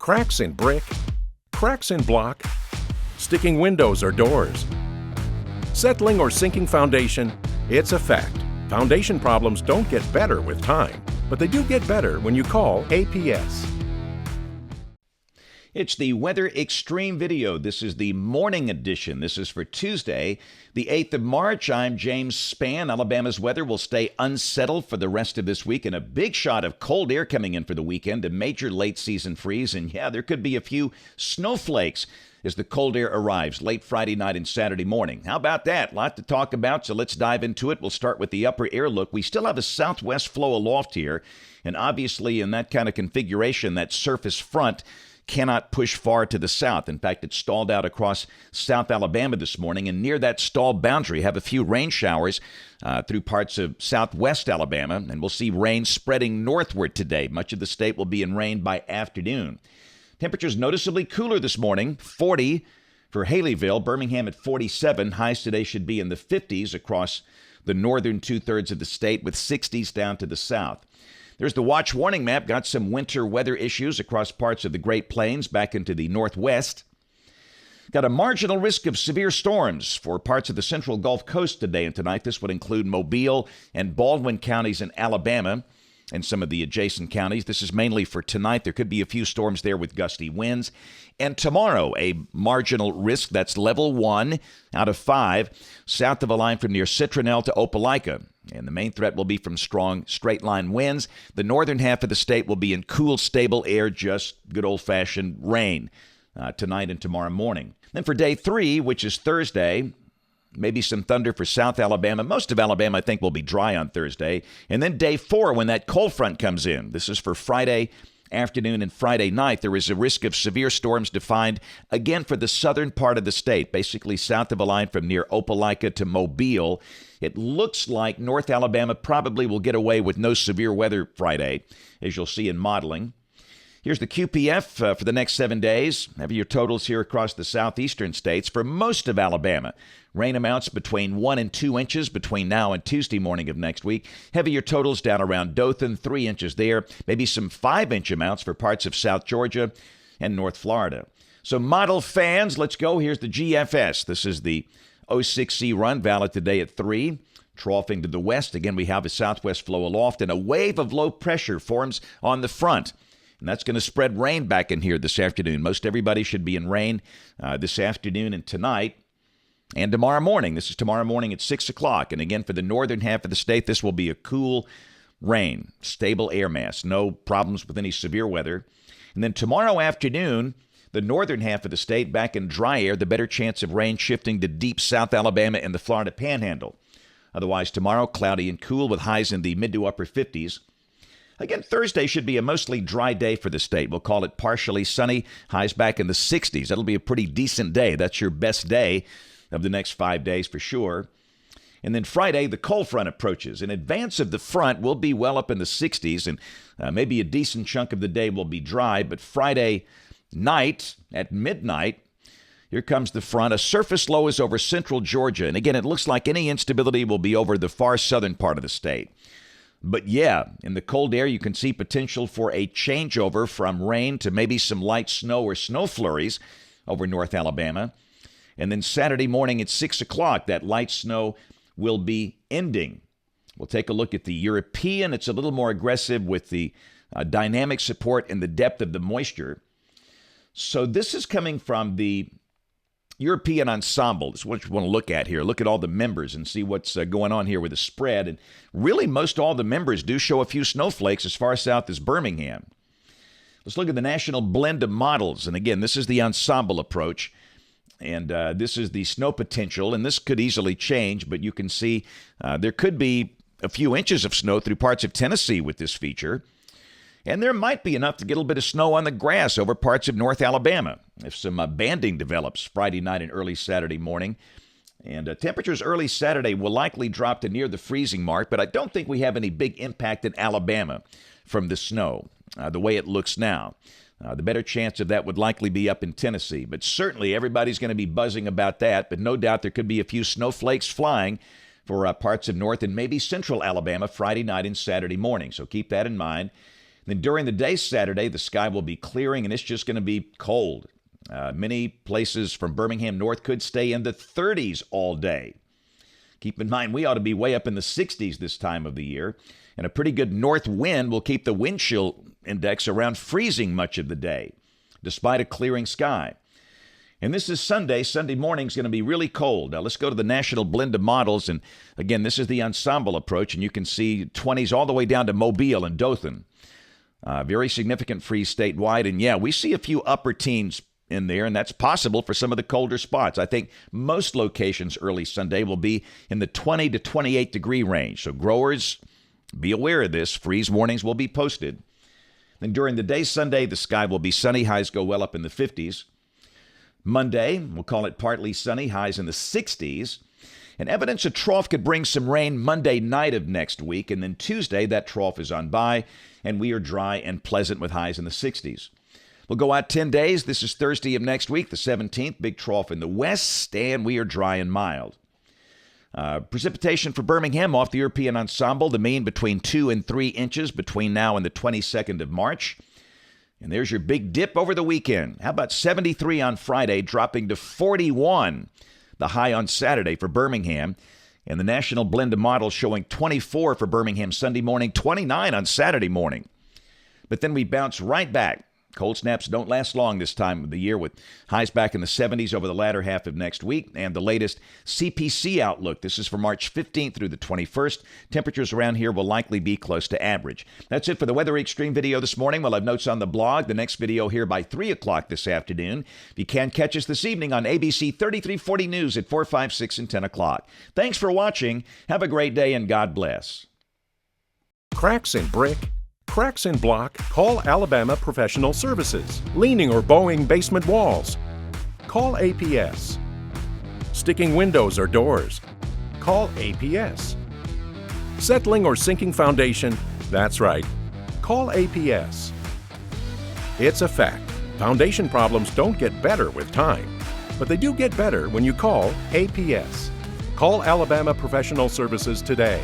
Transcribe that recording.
Cracks in brick, cracks in block, sticking windows or doors. Settling or sinking foundation, it's a fact. Foundation problems don't get better with time, but they do get better when you call APS. It's the Weather Xtreme video. This is the morning edition. This is for Tuesday, the 8th of March. I'm James Spann. Alabama's weather will stay unsettled for the rest of this week, and a big shot of cold air coming in for the weekend, a major late season freeze, and yeah, there could be a few snowflakes as the cold air arrives late Friday night and Saturday morning. How about that? A lot to talk about, so let's dive into it. We'll start with the upper air look. We still have a southwest flow aloft here, and obviously in that kind of configuration, that surface front cannot push far to the south. In fact, it stalled out across South Alabama this morning, and near that stall boundary have a few rain showers through parts of southwest Alabama, and we'll see rain spreading northward today. Much of the state will be in rain by afternoon. Temperatures noticeably cooler this morning, 40 for Haleyville, Birmingham at 47. Highs today should be in the 50s across the northern two-thirds of the state, with 60s down to the south. There's the watch warning map. Got some winter weather issues across parts of the Great Plains back into the northwest. Got a marginal risk of severe storms for parts of the central Gulf Coast today and tonight. This would include Mobile and Baldwin counties in Alabama and some of the adjacent counties. This is mainly for tonight. There could be a few storms there with gusty winds. And tomorrow, a marginal risk. That's level 1 out of 5, south of a line from near Citronelle to Opelika. And the main threat will be from strong straight-line winds. The northern half of the state will be in cool, stable air, just good old-fashioned rain tonight and tomorrow morning. Then for day 3, which is Thursday, maybe some thunder for South Alabama. Most of Alabama, I think, will be dry on Thursday. And then day 4, when that cold front comes in. This is for Friday afternoon and Friday night. There is a risk of severe storms defined, again, for the southern part of the state, basically south of a line from near Opelika to Mobile. It looks like North Alabama probably will get away with no severe weather Friday, as you'll see in modeling. Here's the QPF for the next 7 days. Have your totals here across the southeastern states. For most of Alabama, rain amounts between 1 and 2 inches between now and Tuesday morning of next week. Heavier totals down around Dothan, 3 inches there. Maybe some 5-inch amounts for parts of South Georgia and North Florida. So model fans, let's go. Here's the GFS. This is the 06C run, valid today at 3. Troughing to the west. Again, we have a southwest flow aloft, and a wave of low pressure forms on the front. And that's going to spread rain back in here this afternoon. Most everybody should be in rain this afternoon and tonight and tomorrow morning. This is tomorrow morning at 6 o'clock. And again, for the northern half of the state, this will be a cool rain, stable air mass. No problems with any severe weather. And then tomorrow afternoon, the northern half of the state back in dry air, the better chance of rain shifting to deep South Alabama and the Florida Panhandle. Otherwise, tomorrow, cloudy and cool with highs in the mid to upper 50s. Again, Thursday should be a mostly dry day for the state. We'll call it partially sunny, highs back in the 60s. That'll be a pretty decent day. That's your best day of the next 5 days for sure. And then Friday, the cold front approaches. In advance of the front, we'll be well up in the 60s, and maybe a decent chunk of the day will be dry. But Friday night at midnight, here comes the front. A surface low is over central Georgia. And again, it looks like any instability will be over the far southern part of the state. But yeah, in the cold air, you can see potential for a changeover from rain to maybe some light snow or snow flurries over North Alabama. And then Saturday morning at 6 o'clock, that light snow will be ending. We'll take a look at the European. It's a little more aggressive with the dynamic support and the depth of the moisture. So this is coming from the European ensemble. This is what you want to look at here. Look at all the members and see what's going on here with the spread. And really, most all the members do show a few snowflakes as far south as Birmingham. Let's look at the national blend of models. And again, this is the ensemble approach. And this is the snow potential. And this could easily change, but you can see there could be a few inches of snow through parts of Tennessee with this feature. And there might be enough to get a little bit of snow on the grass over parts of North Alabama if some banding develops Friday night and early Saturday morning. And temperatures early Saturday will likely drop to near the freezing mark, but I don't think we have any big impact in Alabama from the snow, the way it looks now. The better chance of that would likely be up in Tennessee, but certainly everybody's going to be buzzing about that, but no doubt there could be a few snowflakes flying for parts of North and maybe Central Alabama Friday night and Saturday morning, so keep that in mind. Then during the day Saturday, the sky will be clearing and it's just going to be cold. Many places from Birmingham north could stay in the 30s all day. Keep in mind, we ought to be way up in the 60s this time of the year, and a pretty good north wind will keep the wind chill index around freezing much of the day, despite a clearing sky. And this is Sunday. Sunday morning is going to be really cold. Now, let's go to the national blend of models. And again, this is the ensemble approach, and you can see 20s all the way down to Mobile and Dothan. Very significant freeze statewide. And yeah, we see a few upper teens in there, and that's possible for some of the colder spots. I think most locations early Sunday will be in the 20 to 28 degree range. So growers, be aware of this. Freeze warnings will be posted. Then during the day Sunday, the sky will be sunny. Highs go well up in the 50s. Monday, we'll call it partly sunny. Highs in the 60s. And evidence a trough could bring some rain Monday night of next week. And then Tuesday, that trough is on by, and we are dry and pleasant with highs in the 60s. We'll go out 10 days. This is Thursday of next week, the 17th. Big trough in the west, and we are dry and mild. Precipitation for Birmingham off the European ensemble, the mean between 2 and 3 inches between now and the 22nd of March. And there's your big dip over the weekend. How about 73 on Friday, dropping to 41, the high on Saturday for Birmingham. And the national blend of models showing 24 for Birmingham Sunday morning, 29 on Saturday morning. But then we bounce right back. Cold snaps don't last long this time of the year, with highs back in the 70s over the latter half of next week. And the latest CPC outlook, this is for March 15th through the 21st. Temperatures around here will likely be close to average. That's it for the Weather Xtreme video this morning. We'll have notes on the blog. The next video here by 3 o'clock this afternoon. If you can catch us this evening on ABC 3340 News at 4, 5, 6, and 10 o'clock. Thanks for watching. Have a great day, and God bless. Cracks in brick? Cracks in block? Call Alabama Professional Services. Leaning or bowing basement walls? Call APS. Sticking windows or doors? Call APS. Settling or sinking foundation? That's right. Call APS. It's a fact. Foundation problems don't get better with time, but they do get better when you call APS. Call Alabama Professional Services today.